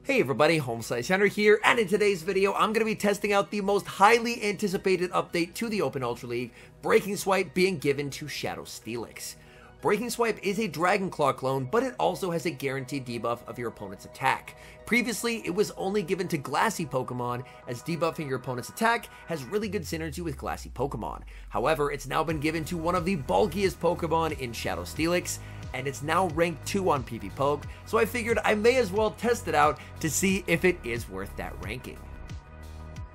Hey everybody, HomeSliceHenry here, and in today's video, I'm going to be testing out the most highly anticipated update to the Open Ultra League, Breaking Swipe being given to Shadow STEELIX. Breaking Swipe is a Dragon Claw clone, but it also has a guaranteed debuff of your opponent's attack. Previously, it was only given to Glassy Pokemon, as debuffing your opponent's attack has really good synergy with Glassy Pokemon. However, it's now been given to one of the bulkiest Pokemon in Shadow STEELIX, and it's now ranked 2 on PvP, so I figured I may as well test it out to see if it is worth that ranking.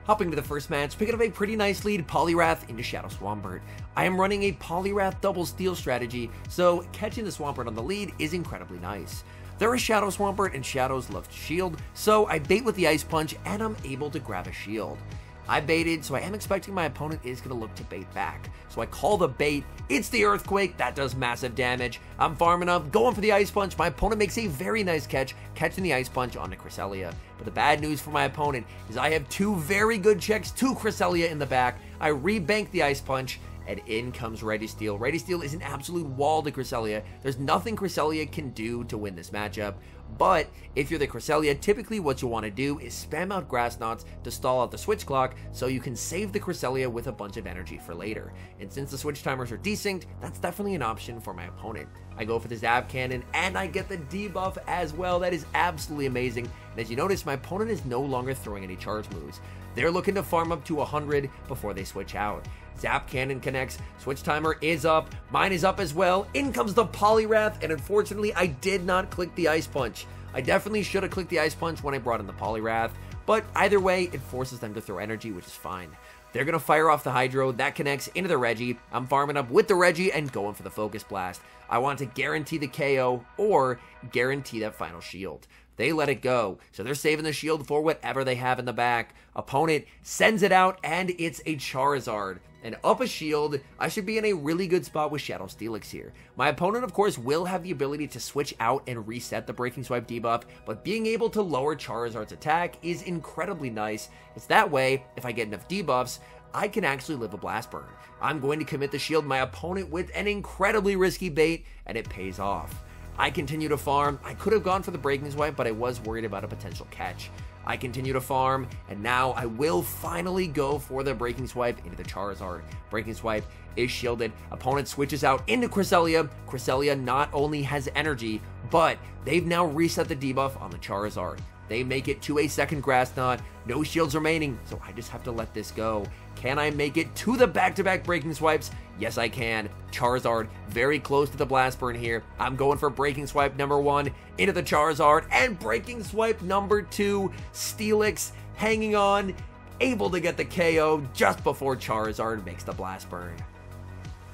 Hopping to the first match, picking up a pretty nice lead, Poliwrath into Shadow Swampert. I am running a Poliwrath double steal strategy, so catching the Swampert on the lead is incredibly nice. There is Shadow Swampert and Shadows love to shield, so I bait with the Ice Punch and I'm able to grab a shield. I baited, so I am expecting my opponent is going to look to bait back. So I call the bait, it's the Earthquake, that does massive damage. I'm farming up, going for the Ice Punch, my opponent makes a very nice catch, catching the Ice Punch onto Cresselia. But the bad news for my opponent is I have 2 very good checks to Cresselia in the back. I rebank the Ice Punch, and in comes Ready Steel. Ready Steel is an absolute wall to Cresselia. There's nothing Cresselia can do to win this matchup. But if you're the Cresselia, typically what you want to do is spam out Grass Knots to stall out the switch clock so you can save the Cresselia with a bunch of energy for later. And since the switch timers are desynced, that's definitely an option for my opponent. I go for the Zap Cannon and I get the debuff as well. That is absolutely amazing. And as you notice, my opponent is no longer throwing any charge moves. They're looking to farm up to 100 before they switch out. Zap Cannon connects, switch timer is up, mine is up as well, in comes the Poliwrath, and unfortunately I did not click the Ice Punch. I definitely should have clicked the Ice Punch when I brought in the Poliwrath, but either way, it forces them to throw energy, which is fine. They're going to fire off the Hydro, that connects into the Reggie. I'm farming up with the Reggie and going for the Focus Blast. I want to guarantee the KO or guarantee that final shield. They let it go, so they're saving the shield for whatever they have in the back. Opponent sends it out, and it's a Charizard. And up a shield, I should be in a really good spot with Shadow STEELIX here. My opponent, of course, will have the ability to switch out and reset the Breaking Swipe debuff, but being able to lower Charizard's attack is incredibly nice. It's that way, if I get enough debuffs, I can actually live a Blast Burn. I'm going to commit the shield my opponent with an incredibly risky bait, and it pays off. I continue to farm. I could have gone for the Breaking Swipe, but I was worried about a potential catch. I continue to farm, and now I will finally go for the Breaking Swipe into the Charizard. Breaking Swipe is shielded. Opponent switches out into Cresselia. Cresselia not only has energy, but they've now reset the debuff on the Charizard. They make it to a second Grass Knot. No shields remaining, so I just have to let this go. Can I make it to the back-to-back Breaking Swipes? Yes, I can. Charizard very close to the Blast Burn here. I'm going for Breaking Swipe number 1 into the Charizard, and Breaking Swipe number 2. STEELIX hanging on, able to get the KO just before Charizard makes the Blast Burn.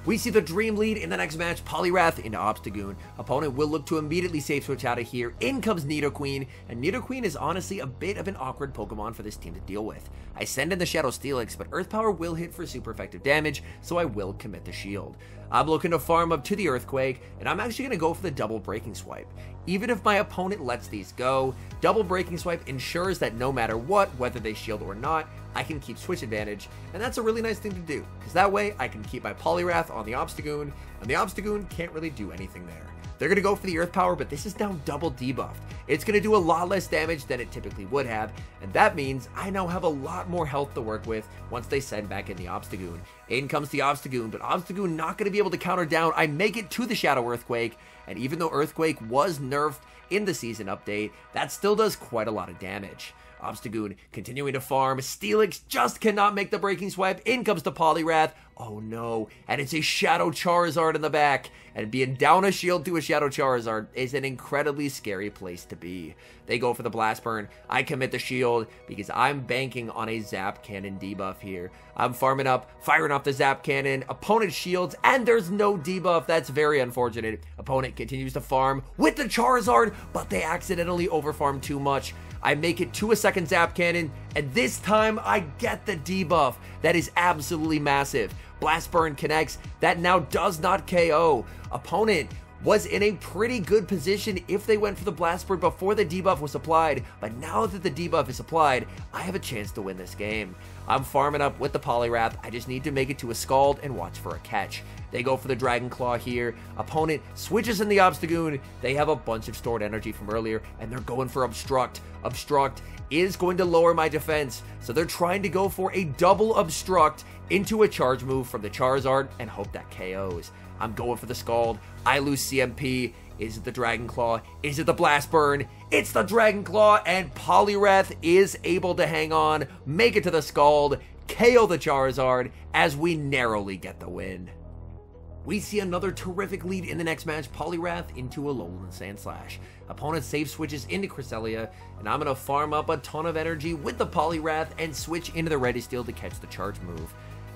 We see the Dream lead in the next match, Poliwrath into Obstagoon. Opponent will look to immediately safe switch out of here. In comes Nidoqueen, and Nidoqueen is honestly a bit of an awkward Pokemon for this team to deal with. I send in the Shadow STEELIX, but Earth Power will hit for super effective damage, so I will commit the shield. I'm looking to farm up to the Earthquake, and I'm actually going to go for the double Breaking Swipe. Even if my opponent lets these go, double Breaking Swipe ensures that no matter what, whether they shield or not, I can keep switch advantage, and that's a really nice thing to do, because that way I can keep my Poliwrath on the Obstagoon, and the Obstagoon can't really do anything there. They're going to go for the Earth Power, but this is now double debuffed. It's going to do a lot less damage than it typically would have, and that means I now have a lot more health to work with once they send back in the Obstagoon. In comes the Obstagoon, but Obstagoon not going to be able to counter down. I make it to the Shadow Earthquake, and even though Earthquake was nerfed in the season update, that still does quite a lot of damage. Obstagoon continuing to farm. STEELIX just cannot make the Breaking Swipe. In comes the Poliwrath. Oh no, and it's a Shadow Charizard in the back. And being down a shield to a Shadow Charizard is an incredibly scary place to be. They go for the Blast Burn. I commit the shield because I'm banking on a Zap Cannon debuff here. I'm farming up, firing off the Zap Cannon. Opponent shields, and there's no debuff. That's very unfortunate. Opponent continues to farm with the Charizard, but they accidentally overfarm too much. I make it to a second Zap Cannon, and this time I get the debuff. That is absolutely massive. Blast Burn connects. That now does not KO. Opponent was in a pretty good position if they went for the Blast Bird before the debuff was applied, but now that the debuff is applied, I have a chance to win this game. I'm farming up with the Poliwrath. I just need to make it to a Scald and watch for a catch. They go for the Dragon Claw here. Opponent switches in the Obstagoon. They have a bunch of stored energy from earlier, and they're going for Obstruct. Obstruct is going to lower my defense, so they're trying to go for a double Obstruct into a charge move from the Charizard and hope that KOs. I'm going for the Scald. I lose CMP. Is it the Dragon Claw? Is it the Blast Burn? It's the Dragon Claw, and Poliwrath is able to hang on, make it to the Scald, KO the Charizard as we narrowly get the win. We see another terrific lead in the next match, Poliwrath into Alolan Sandslash. Opponent safe switches into Cresselia, and I'm going to farm up a ton of energy with the Poliwrath and switch into the Registeel to catch the charge move.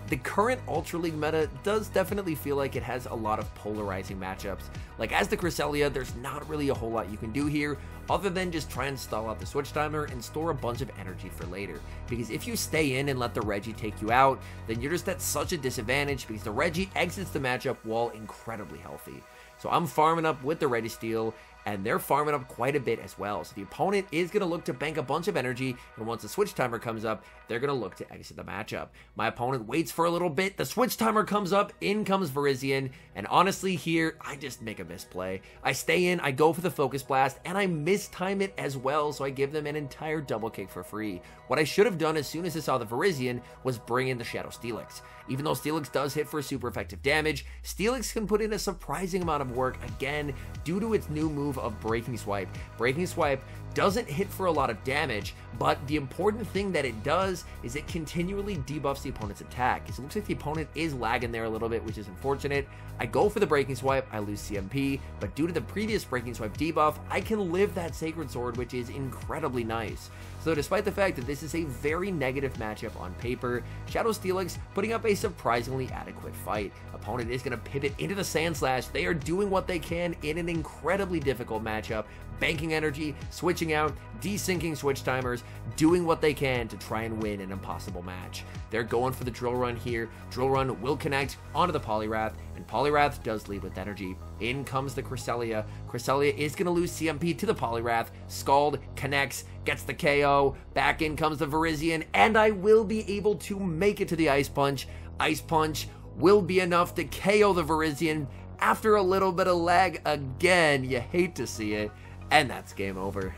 The current Ultra League meta does definitely feel like it has a lot of polarizing matchups. Like as the Cresselia, there's not really a whole lot you can do here other than just try and stall out the switch timer and store a bunch of energy for later. Because if you stay in and let the Reggie take you out, then you're just at such a disadvantage because the Reggie exits the matchup while incredibly healthy. So I'm farming up with the Registeel, and they're farming up quite a bit as well. So the opponent is going to look to bank a bunch of energy, and once the switch timer comes up, they're going to look to exit the matchup. My opponent waits for a little bit, the switch timer comes up, in comes Virizion, and honestly here, I just make a misplay. I stay in, I go for the Focus Blast, and I mistime it as well, so I give them an entire double kick for free. What I should have done as soon as I saw the Virizion was bring in the Shadow STEELIX. Even though STEELIX does hit for super effective damage, STEELIX can put in a surprising amount of work, again, due to its new move of Breaking Swipe. Breaking Swipe doesn't hit for a lot of damage, but the important thing that it does is it continually debuffs the opponent's attack. It looks like the opponent is lagging there a little bit, which is unfortunate. I go for the Breaking Swipe, I lose CMP, but due to the previous Breaking Swipe debuff, I can live that Sacred Sword, which is incredibly nice. So despite the fact that this is a very negative matchup on paper, Shadow STEELIX putting up a surprisingly adequate fight. Opponent is going to pivot into the Sandslash. They are doing what they can in an incredibly difficult matchup, banking energy, switching out, desyncing switch timers, doing what they can to try and win an impossible match. They're going for the Drill Run here. Drill Run will connect onto the Poliwrath, and Poliwrath does lead with energy. In comes the Cresselia. Cresselia is going to lose CMP to the Poliwrath. Scald connects, gets the KO. Back in comes the Virizion, and I will be able to make it to the Ice Punch. Ice Punch will be enough to KO the Virizion after a little bit of lag again. You hate to see it. And that's game over.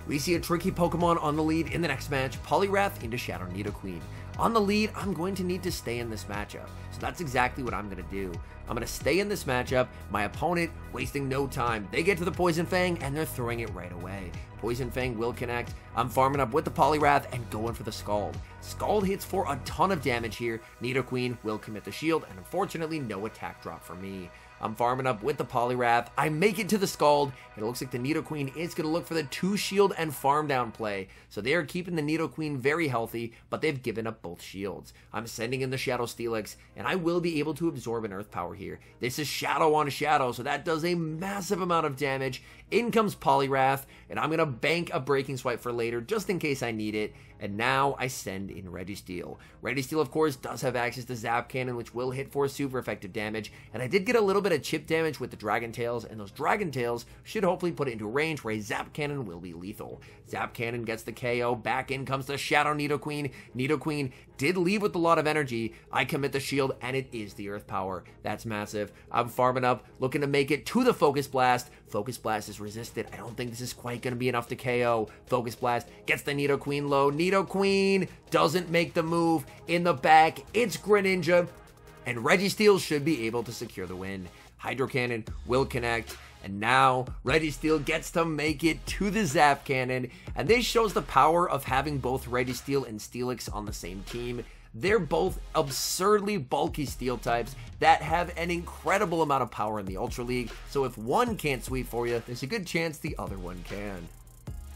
We see a tricky Pokemon on the lead in the next match, Poliwrath into Shadow Nidoqueen. On the lead, I'm going to need to stay in this matchup, so that's exactly what I'm going to do. I'm going to stay in this matchup, my opponent wasting no time. They get to the Poison Fang, and they're throwing it right away. Poison Fang will connect. I'm farming up with the Poliwrath and going for the Scald. Scald hits for a ton of damage here. Nidoqueen will commit the shield, and unfortunately, no attack drop for me. I'm farming up with the Poliwrath. I make it to the Scald, and it looks like the Nidoqueen is going to look for the 2 shield and farm down play. So they are keeping the Nidoqueen very healthy, but they've given up both shields. I'm sending in the Shadow STEELIX, and I will be able to absorb an Earth Power here. This is Shadow on Shadow, so that does a massive amount of damage. In comes Poliwrath, and I'm going to bank a Breaking Swipe for later, just in case I need it. And now I send in Registeel. Registeel, of course, does have access to Zap Cannon, which will hit for super effective damage. And I did get a little bit of chip damage with the Dragon Tails, and those Dragon Tails should hopefully put it into a range where a Zap Cannon will be lethal. Zap Cannon gets the KO. Back in comes the Shadow Nidoqueen. Nidoqueen did leave with a lot of energy. I commit the shield, and it is the Earth Power. That's massive. I'm farming up, looking to make it to the Focus Blast. Focus Blast is resisted. I don't think this is quite going to be enough to KO. Focus Blast gets the Nidoqueen low. Nidoqueen doesn't make the move. In the back, it's Greninja, and Registeel should be able to secure the win. Hydro Cannon will connect, and now Registeel gets to make it to the Zap Cannon, and this shows the power of having both Registeel and STEELIX on the same team. They're both absurdly bulky steel types that have an incredible amount of power in the Ultra League, so if one can't sweep for you, there's a good chance the other one can.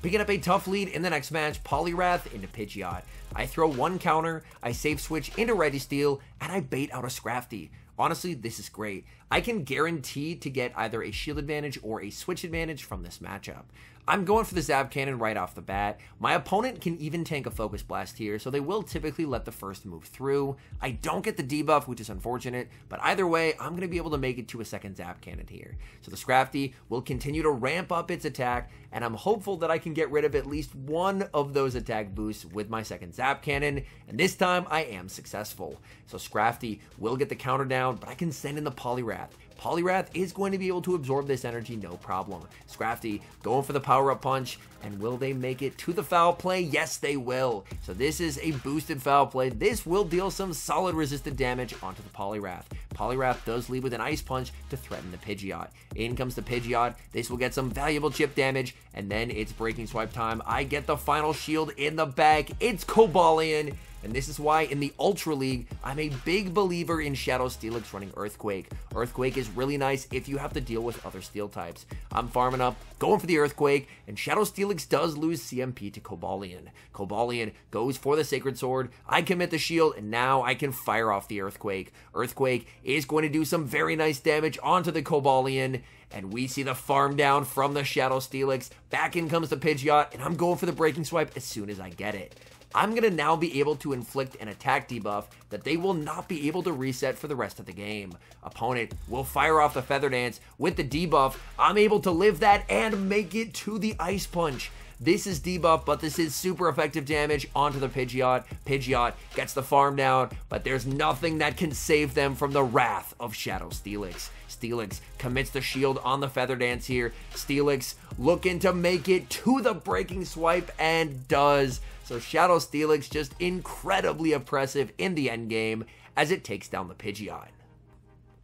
Picking up a tough lead in the next match, Poliwrath into Pidgeot. I throw one counter, I safe switch into Registeel, and I bait out a Scrafty. Honestly, this is great. I can guarantee to get either a shield advantage or a switch advantage from this matchup. I'm going for the Zap Cannon right off the bat. My opponent can even tank a Focus Blast here, so they will typically let the first move through. I don't get the debuff, which is unfortunate, but either way, I'm going to be able to make it to a second Zap Cannon here. So the Scrafty will continue to ramp up its attack, and I'm hopeful that I can get rid of at least one of those attack boosts with my second Zap Cannon, and this time I am successful. So Scrafty will get the counter down, but I can send in the Poliwrath. Poliwrath is going to be able to absorb this energy, no problem. Scrafty going for the power-up punch, and will they make it to the foul play? Yes, they will. So this is a boosted foul play. This will deal some solid resisted damage onto the Poliwrath. Poliwrath does lead with an Ice Punch to threaten the Pidgeot. In comes the Pidgeot. This will get some valuable chip damage, and then it's Breaking Swipe time. I get the final shield in the bag. It's Cobalion. And this is why in the Ultra League, I'm a big believer in Shadow Steelix running Earthquake. Earthquake is really nice if you have to deal with other steel types. I'm farming up, going for the Earthquake, and Shadow Steelix does lose CMP to Cobalion. Cobalion goes for the Sacred Sword, I commit the shield, and now I can fire off the Earthquake. Earthquake is going to do some very nice damage onto the Cobalion, and we see the farm down from the Shadow Steelix. Back in comes the Pidgeot, and I'm going for the Breaking Swipe as soon as I get it. I'm going to now be able to inflict an attack debuff that they will not be able to reset for the rest of the game. Opponent will fire off the Feather Dance with the debuff. I'm able to live that and make it to the Ice Punch. This is debuff, but this is super effective damage onto the Pidgeot. Pidgeot gets the farm down, but there's nothing that can save them from the wrath of Shadow Steelix. Steelix commits the shield on the Feather Dance here. Steelix looking to make it to the Breaking Swipe and does. So Shadow Steelix just incredibly oppressive in the end game as it takes down the Pidgeot.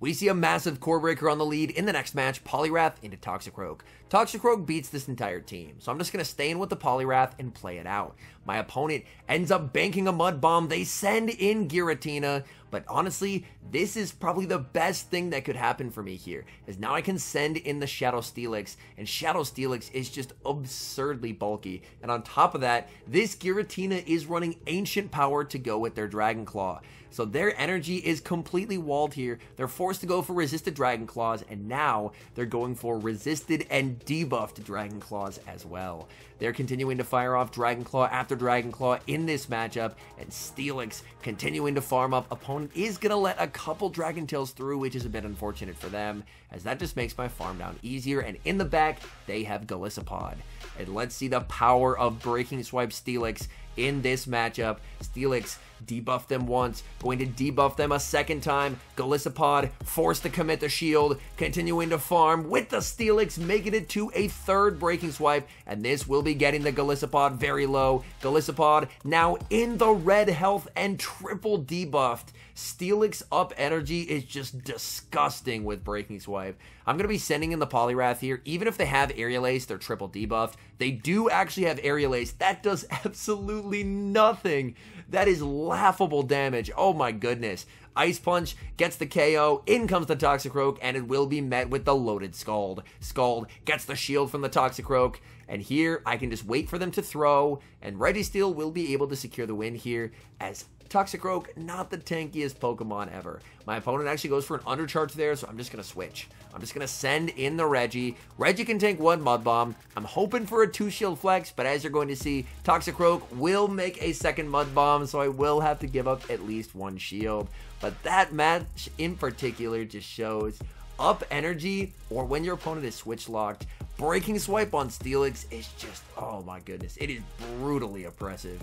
We see a massive core breaker on the lead in the next match, Poliwrath into Toxicroak. Toxicroak beats this entire team, so I'm just going to stay in with the Poliwrath and play it out. My opponent ends up banking a Mud Bomb, they send in Giratina, but honestly, this is probably the best thing that could happen for me here, is now I can send in the Shadow Steelix, and Shadow Steelix is just absurdly bulky, and on top of that, this Giratina is running Ancient Power to go with their Dragon Claw. So their energy is completely walled here. They're forced to go for resisted Dragon Claws, and now they're going for resisted and debuffed Dragon Claws as well. They're continuing to fire off Dragon Claw after Dragon Claw in this matchup, and Steelix continuing to farm up. Opponent is going to let a couple Dragon Tails through, which is a bit unfortunate for them, as that just makes my farm down easier, and in the back, they have Golisopod. And let's see the power of Breaking Swipe Steelix in this matchup. Steelix debuff them once, going to debuff them a second time. Golisopod forced to commit the shield, continuing to farm with the Steelix, making it to a third Breaking Swipe, and this will be getting the Golisopod very low. Golisopod now in the red health and triple debuffed. Steelix up energy is just disgusting with Breaking Swipe. I'm going to be sending in the Poliwrath here. Even if they have Aerial Ace, they're triple debuffed. They do actually have Aerial Ace. That does absolutely nothing. That is laughable damage. Oh my goodness. Ice Punch gets the KO, in comes the Toxicroak, and it will be met with the loaded Scald. Scald gets the shield from the Toxicroak, and here I can just wait for them to throw, and Registeel will be able to secure the win here, as Toxicroak, not the tankiest Pokemon ever. My opponent actually goes for an undercharge there, so I'm just going to switch. I'm just going to send in the Reggie. Reggie can tank one Mud Bomb. I'm hoping for a 2-shield flex, but as you're going to see, Toxicroak will make a second Mud Bomb, so I will have to give up at least one shield. But that match in particular just shows up energy, or when your opponent is switch locked, Breaking Swipe on Steelix is just, oh my goodness, it is brutally oppressive.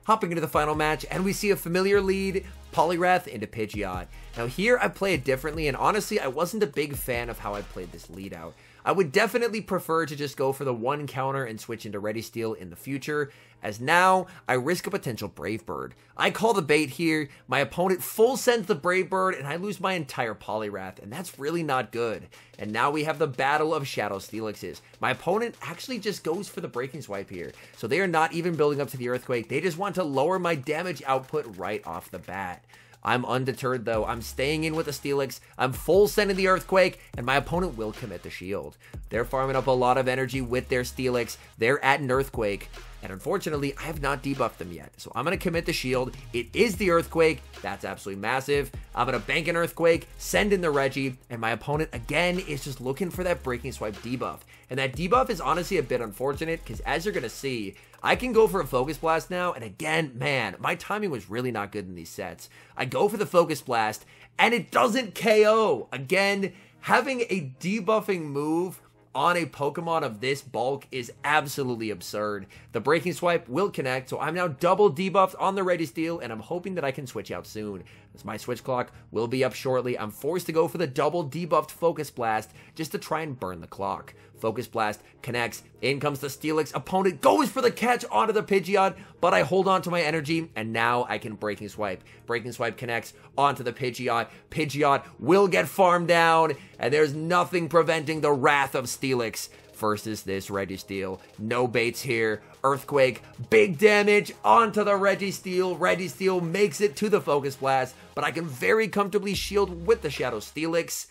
Hopping into the final match, and we see a familiar lead, Poliwrath into Pidgeot. Now here I play it differently, and honestly I wasn't a big fan of how I played this lead out. I would definitely prefer to just go for the one counter and switch into Registeel in the future, as now I risk a potential Brave Bird. I call the bait here, my opponent full sends the Brave Bird, and I lose my entire Poliwrath, and that's really not good. And now we have the battle of Shadow Steelixes. My opponent actually just goes for the Breaking Swipe here, so they are not even building up to the Earthquake, they just want to lower my damage output right off the bat. I'm undeterred though, I'm staying in with the Steelix, I'm full sending the Earthquake, and my opponent will commit the shield. They're farming up a lot of energy with their Steelix, they're at an Earthquake, And unfortunately, I have not debuffed them yet. So I'm going to commit the shield. It is the Earthquake. That's absolutely massive. I'm going to bank an Earthquake, send in the Reggie, and my opponent, again, is just looking for that Breaking Swipe debuff. And that debuff is honestly a bit unfortunate because, as you're going to see, I can go for a Focus Blast now. And again, man, my timing was really not good in these sets. I go for the Focus Blast, and it doesn't KO. Again, having a debuffing move on a Pokemon of this bulk is absolutely absurd. The Breaking Swipe will connect, so I'm now double debuffed on the Registeel, and I'm hoping that I can switch out soon, as my switch clock will be up shortly. I'm forced to go for the double debuffed Focus Blast just to try and burn the clock. Focus Blast connects, in comes the STEELIX, opponent goes for the catch onto the Pidgeot, but I hold on to my energy, and now I can Breaking Swipe. Breaking Swipe connects onto the Pidgeot. Pidgeot will get farmed down, and there's nothing preventing the wrath of STEELIX versus this Registeel. No baits here. Earthquake, big damage onto the Registeel. Registeel makes it to the Focus Blast, but I can very comfortably shield with the Shadow STEELIX.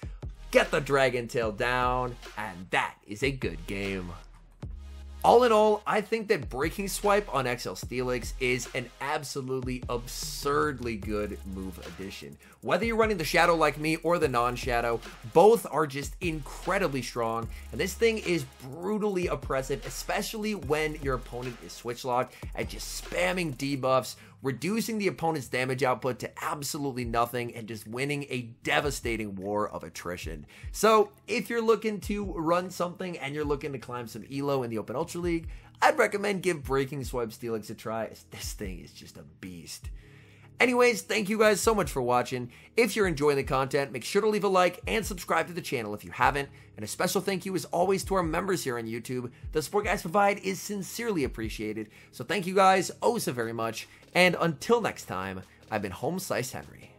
Get the Dragon Tail down, and that is a good game. All in all, I think that Breaking Swipe on XL STEELIX is an absolutely absurdly good move addition. Whether you're running the Shadow like me or the non-Shadow, both are just incredibly strong, and this thing is brutally oppressive, especially when your opponent is switch locked at just spamming debuffs, reducing the opponent's damage output to absolutely nothing, and just winning a devastating war of attrition. So if you're looking to run something and you're looking to climb some elo in the Open Ultra League, I'd recommend give Breaking Swipe STEELIX a try, as this thing is just a beast. Anyways, thank you guys so much for watching. If you're enjoying the content, make sure to leave a like and subscribe to the channel if you haven't. And a special thank you as always to our members here on YouTube. The support guys provide is sincerely appreciated. So thank you guys oh so very much. And until next time, I've been HomeSliceHenry.